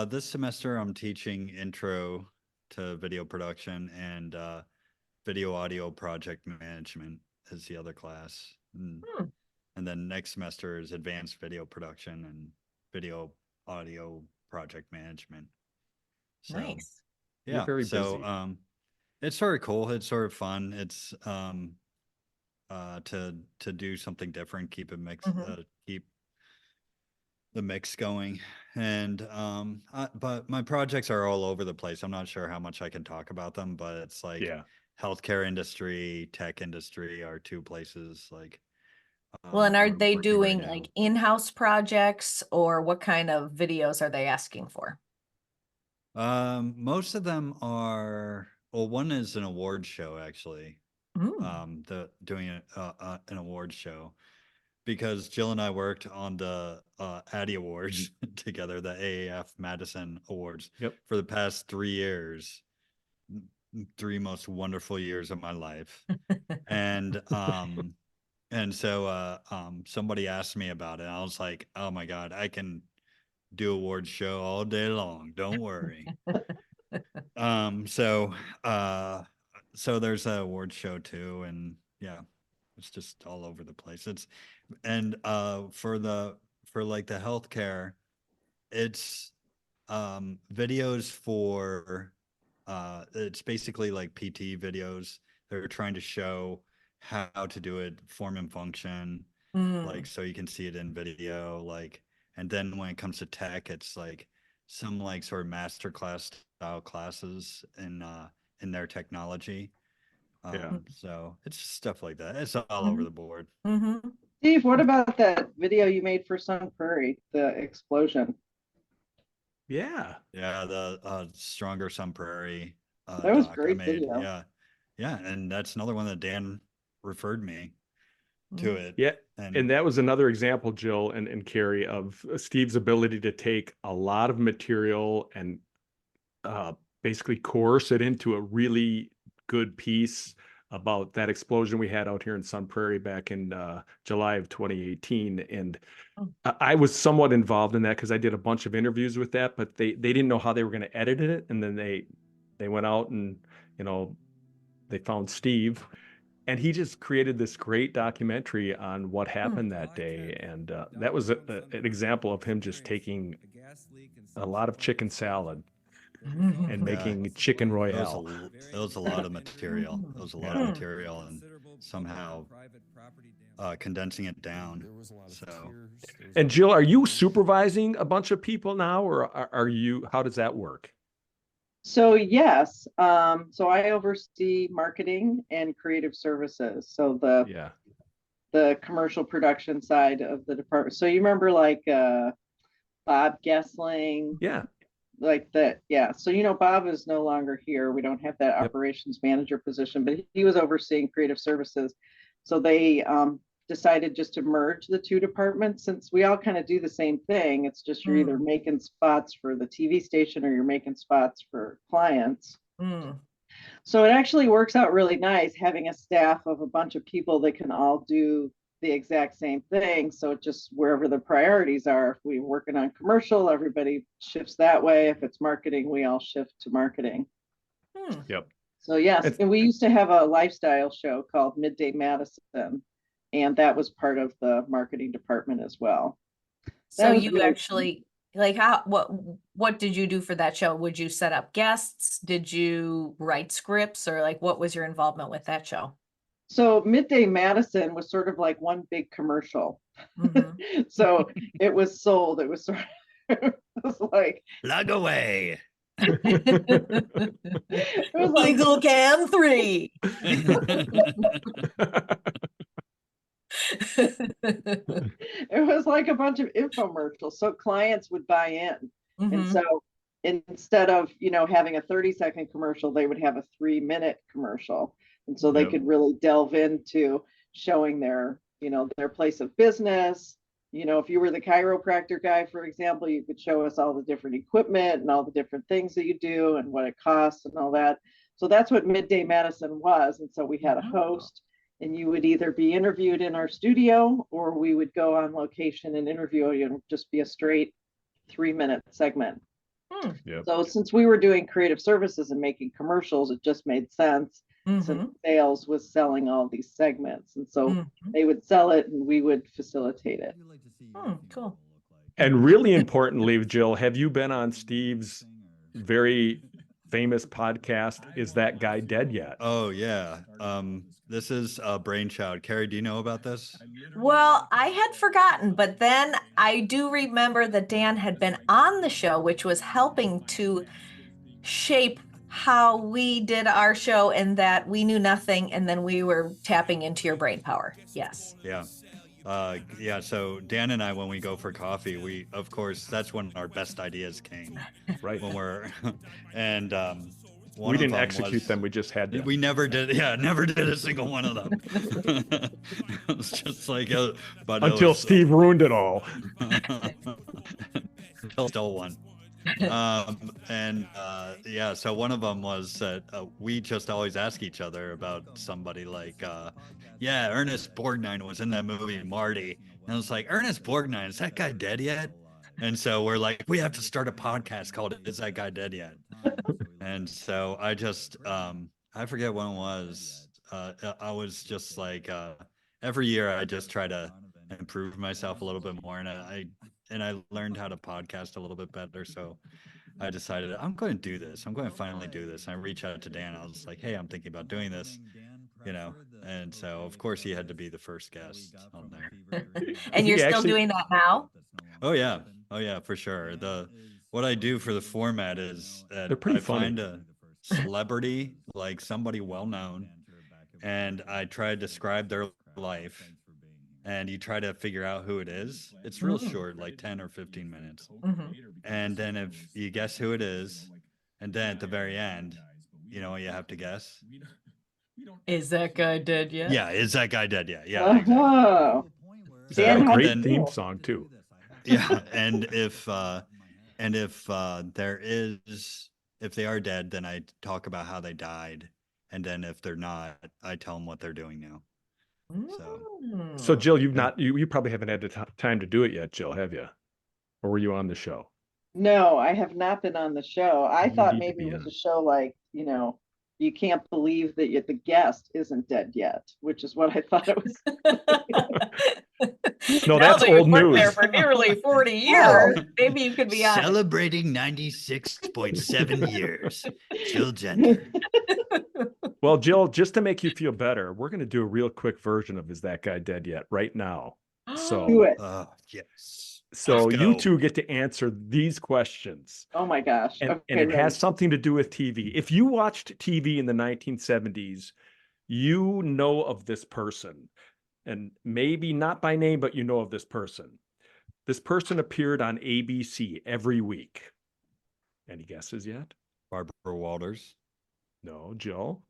This semester I'm teaching intro to video production and video audio project management is the other class. And then next semester is advanced video production and video audio project management. So, Nice. yeah. You're very busy. It's sort of cool. It's sort of fun. It's to do something different, keep it mix, keep the mix going. And but my projects are all over the place. I'm not sure how much I can talk about them, but it's like healthcare industry, tech industry are two places like. Well, and are they working doing right now. like in-house projects, or what kind of videos are they asking for? Most of them are, well, one is an award show actually. Doing an award show because Jill and I worked on the Addy Awards together, the AAF Madison Awards for the past 3 years, 3 most wonderful years of my life. And so somebody asked me about it. I was like, oh my God, I can do awards show all day long. Don't worry. So there's an award show too, and yeah, it's just all over the place. For like the healthcare, it's videos for it's basically like PT videos. They're trying to show how to do it, form and function, like so you can see it in video, like. And then when it comes to tech, it's like some like sort of master class style classes in their technology. So it's just stuff like that. It's all over the board. Steve, what about that video you made for Sun Prairie, the explosion? Yeah, the Stronger Sun Prairie that was doc great I made. video. Yeah, and that's another one that Dan referred me to it. Yeah. And that was another example, Jill and Carrie, of Steve's ability to take a lot of material and basically coerce it into a really good piece about that explosion we had out here in Sun Prairie back in July of 2018. And I was somewhat involved in that because I did a bunch of interviews with that, but they didn't know how they were going to edit it. And then they went out and, they found Steve. And he just created this great documentary on what happened that day. And that was an example of him just taking a lot of chicken salad and making chicken royale. It was a lot of material. It was a lot of material, and somehow condensing it down. So. And Jill, are you supervising a bunch of people now, or are you? How does that work? So yes, so I oversee marketing and creative services. So the commercial production side of the department. So you remember like Bob Gessling? Yeah. Like that. Yeah. So Bob is no longer here. We don't have that operations manager position, but he was overseeing creative services. So they decided just to merge the two departments, since we all kind of do the same thing. It's just you're either making spots for the TV station or you're making spots for clients. So it actually works out really nice having a staff of a bunch of people that can all do the exact same thing. So it just wherever the priorities are, if we're working on commercial, everybody shifts that way. If it's marketing, we all shift to marketing. So yes, and we used to have a lifestyle show called Midday Madison, and that was part of the marketing department as well. So you actually, like, what did you do for that show? Would you set up guests? Did you write scripts, or like what was your involvement with that show? So Midday Madison was sort of like one big commercial. Mhm. So it was sold. It was sort of it was like Plug away. it was like Eagle Cam 3. it was like a bunch of infomercials. So clients would buy in. And Mhm. so instead of, having a 30-second commercial, they would have a 3-minute commercial. And so they Yep. could really delve into showing their place of business. If you were the chiropractor guy, for example, you could show us all the different equipment and all the different things that you do and what it costs and all that. So that's what Midday Madison was. And so we had a host, and you would either be interviewed in our studio or we would go on location and interview you, and just be a straight 3-minute segment. Yep. So since we were doing creative services and making commercials, it just made sense, since Mhm. sales was selling all these segments. And so Mhm. they would sell it and we would facilitate it. Cool. And really importantly, Jill, have you been on Steve's very famous podcast, Is That Guy Dead Yet? Oh yeah. This is a brainchild. Carrie, do you know about this? Well, I had forgotten, but then I do remember that Dan had been on the show, which was helping to shape how we did our show, and that we knew nothing, and then we were tapping into your brain power. Yes. Yeah. Yeah, so Dan and I, when we go for coffee, we, of course, that's when our best ideas came. Right. When we're, and one We of didn't them execute was, them. We just had to. we never did, never did a single one of them. It was just like, but it Until was, Steve ruined it all. stole one. Yeah, so one of them was that we just always ask each other about somebody, like Ernest Borgnine was in that movie, Marty, and I was like, Ernest Borgnine, is that guy dead yet? And so we're like, we have to start a podcast called Is That Guy Dead Yet? And so I just I forget when it was. I was just like, every year I just try to improve myself a little bit more, and I learned how to podcast a little bit better. So I decided I'm going to do this. I'm going to finally do this. And I reached out to Dan. I was like, hey, I'm thinking about doing this, And so, of course, he had to be the first guest on there. And He you're still actually- doing that now? Oh, yeah. Oh, yeah, for sure. What I do for the format is that They're pretty I funny. find a celebrity, like somebody well-known, and I try to describe their life. And you try to figure out who it is. It's real short, like 10 or 15 minutes. Mhm. And then if you guess who it is, and then at the very end, you know what you have to guess? Is that guy dead yet? Yeah, is that guy dead yet? Yeah, exactly. Oh, It's Dan, a how great then- theme song too. Yeah, and if they are dead, then I talk about how they died, and then if they're not, I tell them what they're doing now. So Mm. Jill, you probably haven't had the time to do it yet, Jill, have you? Or were you on the show? no, I have not been on the show. I You thought need to maybe be it was on. a show like, you can't believe that the guest isn't dead yet, which is what I thought it was. No, Now that's that you've old worked news. there for nearly 40 Oh. years, maybe you could be on. Celebrating 96.7 years, Jill Genter. Well, Jill, just to make you feel better, we're going to do a real quick version of Is That Guy Dead Yet right now. Do So, it. Yes. so Let's you go. two get to answer these questions. Oh my gosh. And, Okay, and it ready. has something to do with TV. If you watched TV in the 1970s, you know of this person. And maybe not by name, but you know of this person. This person appeared on ABC every week. Any guesses yet? Barbara Walters. No, Jill?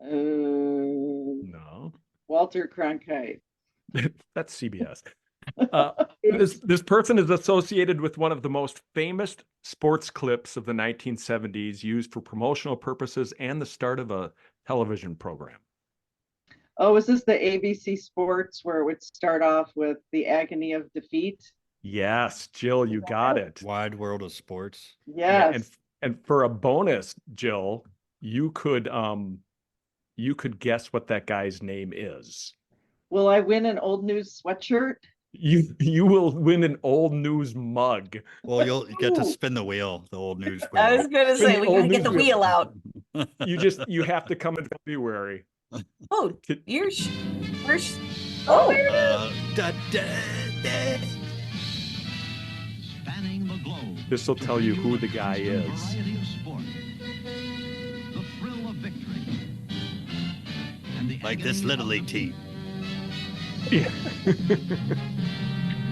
No. Walter Cronkite. That's CBS. This person is associated with one of the most famous sports clips of the 1970s, used for promotional purposes and the start of a television program. Oh, is this the ABC Sports where it would start off with the agony of defeat? Yes, Jill, you got it. Wide World of Sports. Yeah, Yes. and for a bonus, Jill, you could guess what that guy's name is. Will I win an old news sweatshirt? You will win an old news mug. Well, you'll get to Ooh. spin the wheel, the old news I was wheel. going to say, we got to get the Old news wheel out. You have to come in February. Oh, To- where's, oh, Spanning the globe. This will tell you who the guy A is. variety of sport. The thrill of victory. And the Like this agony Little of League team. Yeah.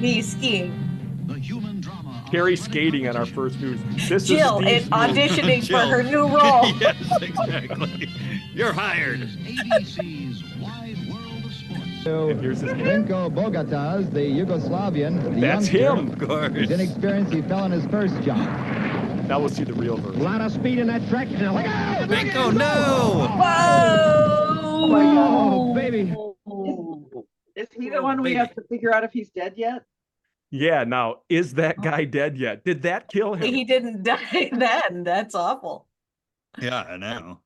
me skiing. The human drama. of Carrie athletic skating on our competition. first news. This Jill is is Steve's news. auditioning for Jill. her new role. Yes, exactly. You're hired. Is ABC's Wide World of Sports. And here's his name. Vinko Bogatas, the Yugoslavian. The That's youngster, him. Of course. He's inexperienced. He fell on his first jump. Now we'll see the real A version. lot of speed in that track. Now, look out! Bingo, no! Whoa! Oh my God. Oh, baby. Is he the one we have to figure out if he's dead yet? Yeah, now, is that guy dead yet? Did that kill him? He didn't die then. That's awful. Yeah, I know.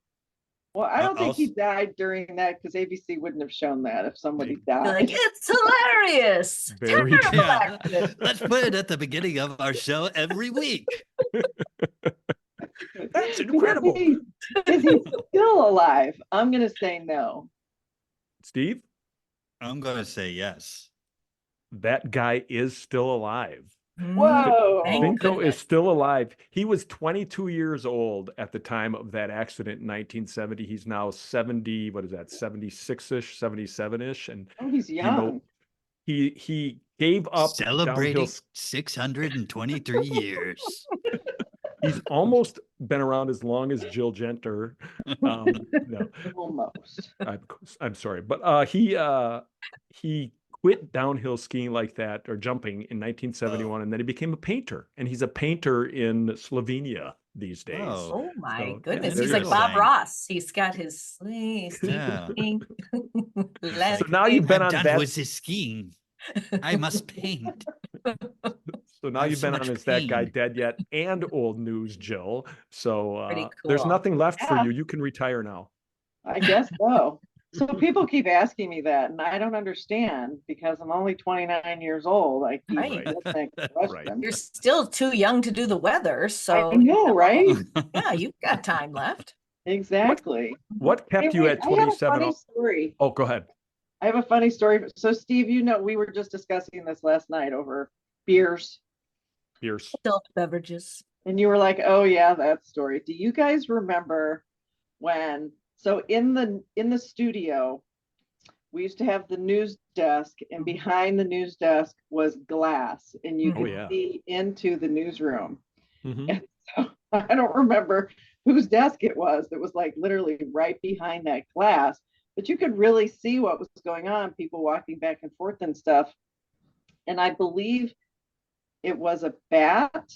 Well, I don't I'll think he s- died during that because ABC wouldn't have shown that if somebody You're died. like, it's hilarious. Very Terrible good. Yeah, accident. let's put it at the beginning of our show every week. That's incredible. Is he still alive? I'm going to say no. Steve, I'm going to say yes. that guy is still alive. Whoa. Thank Vinko goodness. is still alive. He was 22 years old at the time of that accident in 1970. He's now 70, what is that, 76-ish, 77-ish. And Oh, he's you young. know, he gave up Celebrating downhill. 623 years. He's almost been around as long as Jill Genter. No, Almost. I'm sorry, but he quit downhill skiing like that or jumping in 1971, and then he became a painter, and he's a painter in Slovenia these days. Oh. Oh my So, yeah, goodness. there He's you like go. Bob Ross. He's got his Yeah. So now you've been I'm on done that. with this skiing. I must paint. So now I'm you've so been on much Is That Guy pain. Dead Yet and Old News, Jill. So Pretty there's cool. nothing left for Yeah. you. You can retire now. I guess so. So people keep asking me that, and I don't understand because I'm only 29 years old. I keep Right. listening to the question. You're still too young to do the weather, so I know, right? yeah, you've got time left. Exactly. What kept you Anyway, at I have a 27? funny story. Oh, go ahead. I have a funny story. So, Steve, you know, we were just discussing this last night over beers, Pierce. Adult beverages. and you were like, "Oh yeah, that story." Do you guys remember when? So in the studio, we used to have the news desk, and behind the news desk was glass, and you Oh, could yeah. see into the newsroom. Mhm. And so I don't remember whose desk it was that was like literally right behind that glass, but you could really see what was going on, people walking back and forth and stuff. And I believe it was a bat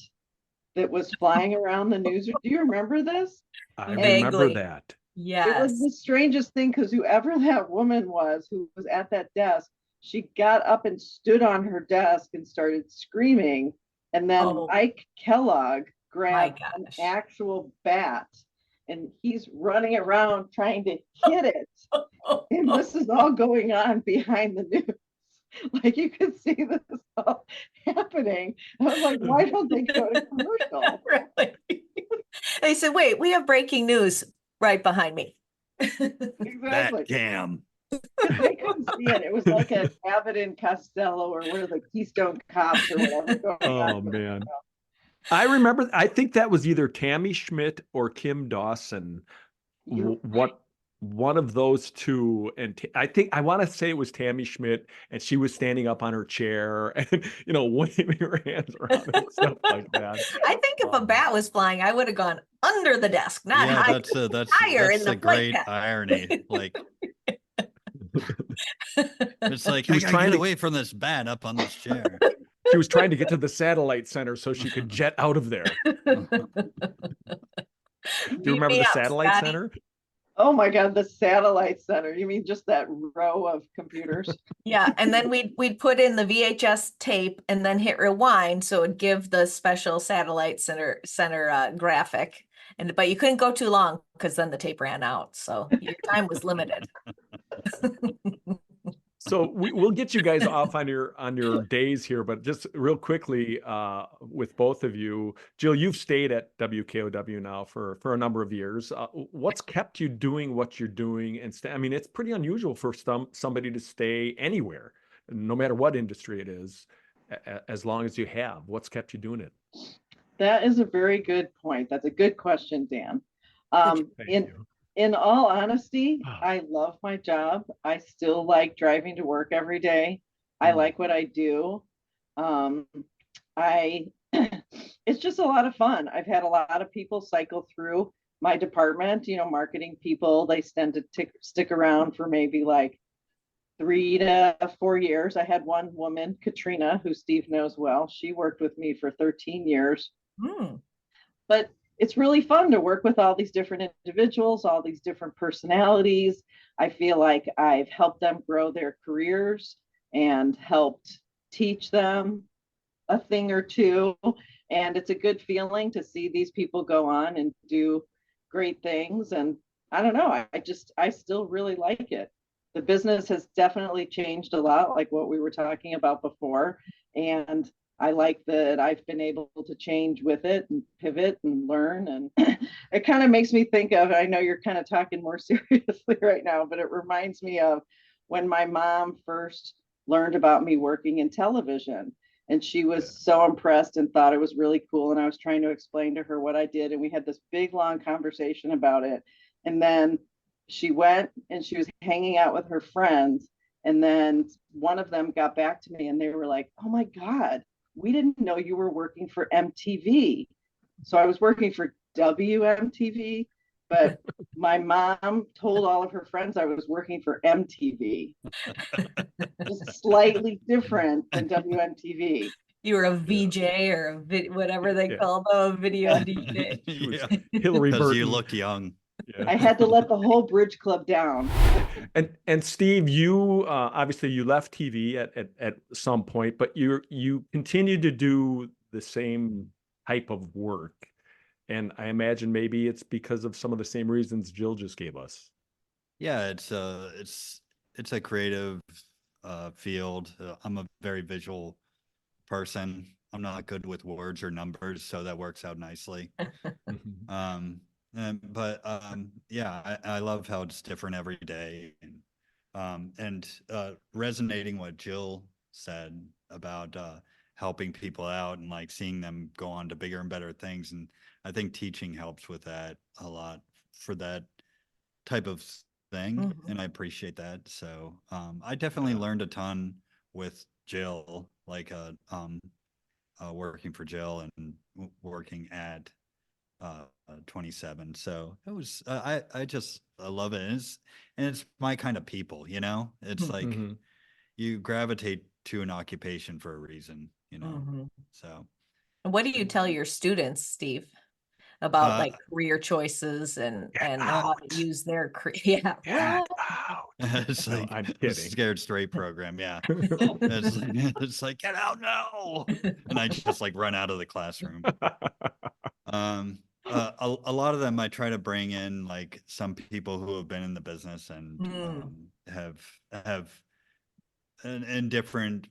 that was flying around the newsroom. Do you remember this? I Vaguely. remember that. It was Yes. the strangest thing because whoever that woman was who was at that desk, she got up and stood on her desk and started screaming. And then Oh. Mike Kellogg grabbed an gosh. actual bat and he's running around trying to hit it. And this is all going on behind the news. Like you could see this all happening. I was like, why don't they go to commercial? Really? They said, wait, we have breaking news right behind me. Exactly. That cam. They couldn't see it. It was like a Abbott and Costello or what are the Keystone Cops or whatever going Oh on. man. I remember, I think that was either Tammy Schmidt or Kim Dawson. You're One of those two. And I want to say it was Tammy Schmidt, and she was standing up on her chair and, waving her hands around and stuff like that. I think if a bat was flying, I would have gone under the desk, not Yeah, high. that's higher in a the flight great path. irony. Like it's like She I was gotta trying get to- away from this bat up on this chair. She was trying to get to the satellite center so she could jet out of there. Do you remember the satellite center? Oh my God, the satellite center. You mean just that row of computers? Yeah, and then we'd put in the VHS tape and then hit rewind, so it'd give the special satellite center graphic. But you couldn't go too long because then the tape ran out, so your time was limited. So we'll get you guys off on your days here, but just real quickly, with both of you, Jill, you've stayed at WKOW now for a number of years. What's kept you doing what you're doing? And I mean, it's pretty unusual for somebody to stay anywhere, no matter what industry it is, as long as you have. What's kept you doing it? That is a very good point. That's a good question, Dan. Thank you. In all honesty, I love my job. I still like driving to work every day. I like what I do. It's just a lot of fun. I've had a lot of people cycle through my department, marketing people. They tend to stick around for maybe like 3 to 4 years. I had one woman, Katrina, who Steve knows well. She worked with me for 13 years. But it's really fun to work with all these different individuals, all these different personalities. I feel like I've helped them grow their careers and helped teach them a thing or two. And it's a good feeling to see these people go on and do great things. And I don't know, I still really like it. The business has definitely changed a lot, like what we were talking about before. And I like that I've been able to change with it and pivot and learn. And it kind of makes me think of, I know you're kind of talking more seriously right now, but it reminds me of when my mom first learned about me working in television. And she was so impressed and thought it was really cool. And I was trying to explain to her what I did. And we had this big, long conversation about it. And then she went and she was hanging out with her friends. And then one of them got back to me and they were like, oh my God, we didn't know you were working for MTV. So I was working for WMTV, but my mom told all of her friends I was working for MTV. Just slightly different than WMTV. You were a VJ or whatever they call them, a video DJ. Hillary Because Burton. you look young. I had to let the whole bridge club down. And Steve, you obviously you left TV at some point, but you continued to do the same type of work. And I imagine maybe it's because of some of the same reasons Jill just gave us. Yeah, it's a creative field. I'm a very visual person. I'm not good with words or numbers, so that works out nicely. But yeah, I love how it's different every day, and resonating what Jill said about helping people out and like seeing them go on to bigger and better things. And I think teaching helps with that a lot for that type of thing, and I appreciate that. So I definitely learned a ton with Jill, like working for Jill and working at 27. So it was I love it. And it's my kind of people, it's like you gravitate to an occupation for a reason, so. What do you tell your students, Steve, about like career choices and how to use their It's No, like I'm a kidding. scared straight program. Yeah. It's like, get out now. And I just like run out of the classroom. A lot of them I try to bring in like some people who have been in the business and have in different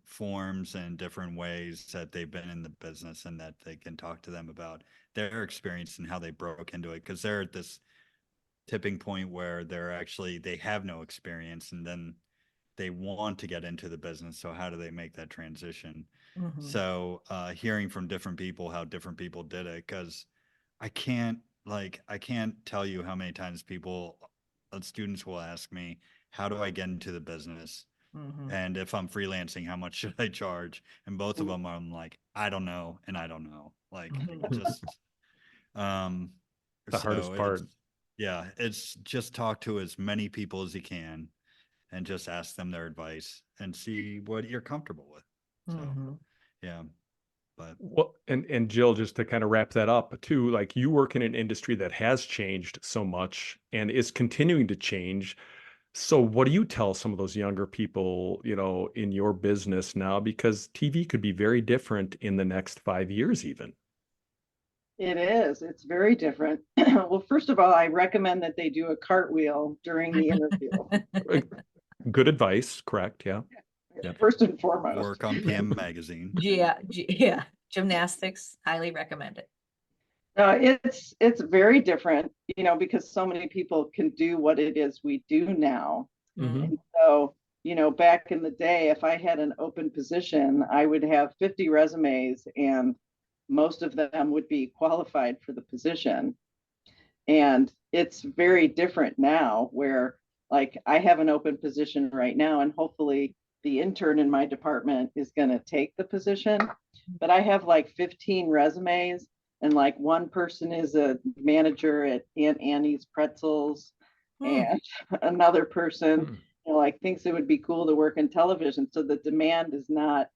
forms and different ways that they've been in the business, and that they can talk to them about their experience and how they broke into it, because they're at this tipping point where they have no experience and then they want to get into the business. So how do they make that transition? So hearing from different people how different people did it, because I can't tell you how many times students will ask me, how do I get into the business? And if I'm freelancing, how much should I charge? And both of them, I'm like, I don't know. And I don't know. Like, just, the hardest part. Yeah. It's just talk to as many people as you can and just ask them their advice and see what you're comfortable with. So, yeah. But well, and Jill, just to kind of wrap that up too, like you work in an industry that has changed so much and is continuing to change. So what do you tell some of those younger people, in your business now? Because TV could be very different in the next 5 years, even. It is. It's very different. Well, first of all, I recommend that they do a cartwheel during the interview. Good advice. Correct. Yeah. Yep. First and foremost. Work on PM Magazine. Yeah, yeah. Gymnastics, highly recommend it. It's very different, because so many people can do what it is we do now. Mhm. And so, back in the day, if I had an open position, I would have 50 resumes and most of them would be qualified for the position. And it's very different now where like I have an open position right now and hopefully the intern in my department is going to take the position. But I have like 15 resumes and like one person is a manager at Aunt Annie's Pretzels and another person like thinks it would be cool to work in television. So the demand is not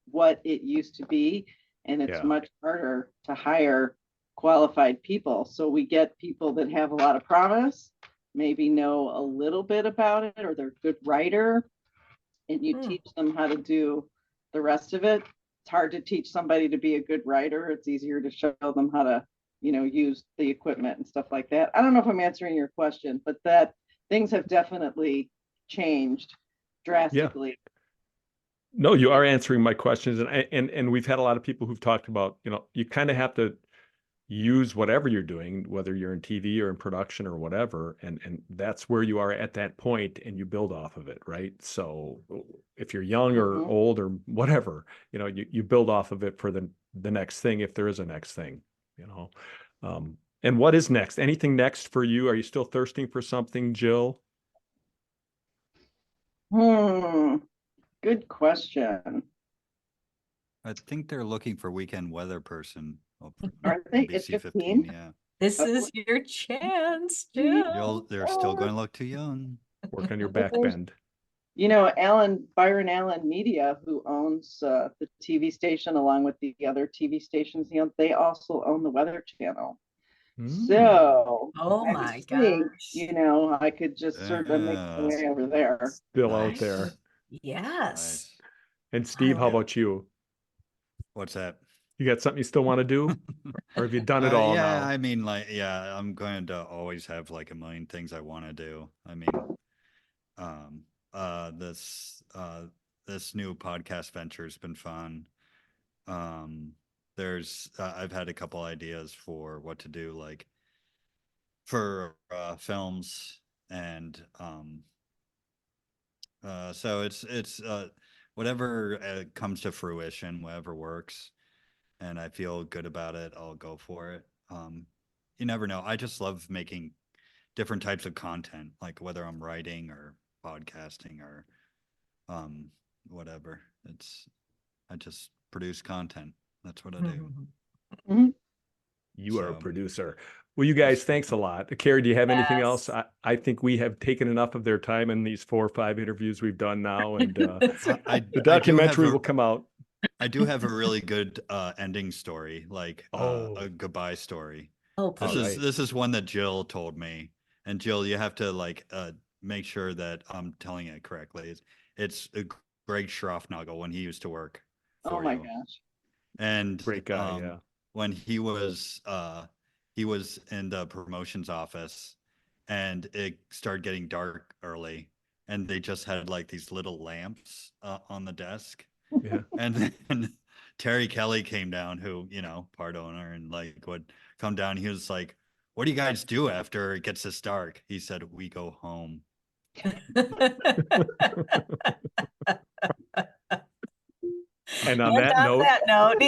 what it used to be. And it's much harder to hire qualified people. So we get people that have a lot of promise, maybe know a little bit about it, or they're a good writer, and you teach them how to do the rest of it. It's hard to teach somebody to be a good writer. It's easier to show them how to, use the equipment and stuff like that. I don't know if I'm answering your question, but that things have definitely changed drastically. Yeah. No, you are answering my questions, and we've had a lot of people who've talked about, you kind of have to use whatever you're doing, whether you're in TV or in production or whatever, and that's where you are at that point, and you build off of it, right? So if you're young or old or whatever, you build off of it for the next thing, if there is a next thing, And what is next? Anything next for you? Are you still thirsting for something, Jill? Good question. I think they're looking for weekend weather person. Are they? It's BC 15? Yeah. This is your chance, Jill. They're still going to look too young. Work on your back bend. Byron Allen Media, who owns the TV station along with the other TV stations, they also own the Weather Channel. So, oh my gosh, I could just sort of make my way over there. Still out there. Yes. Nice. And Steve, how about you? What's that? You got something you still want to do? Or have you done it all now? I mean, I'm going to always have like a million things I want to do. I mean, this new podcast venture has been fun. I've had a couple ideas for what to do, like for films, and so it's whatever comes to fruition, whatever works, and I feel good about it, I'll go for it. You never know. I just love making different types of content, like whether I'm writing or podcasting or whatever. I just produce content. That's what I do. You are a producer. Well, you guys, thanks a lot. Carrie, do you have anything else? I think we have taken enough of their time in these 4 or 5 interviews we've done now, and the documentary will come out. I do have a really good ending story, like a goodbye story. Oh, this is one that Jill told me, and Jill, you have to make sure that I'm telling it correctly. It's Greg Schroffnagel when he used to work. Oh my gosh! And great guy, when he was in the promotions office, and it started getting dark early, and they just had like these little lamps on the desk. Yeah. And then Terry Kelly came down, who, part owner, and would come down. He was like, "What do you guys do after it gets this dark?" He said, "We go home." And on that note,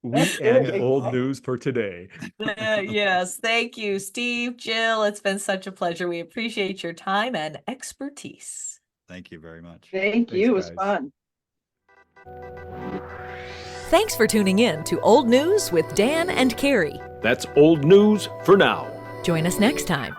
we end old news for today. Yes, thank you, Steve, Jill. It's been such a pleasure. We appreciate your time and expertise. Thank you very much. Thanks, you. It was fun. Thanks for tuning in to Old News with Dan and Carrie. That's old news for now. Join us next time.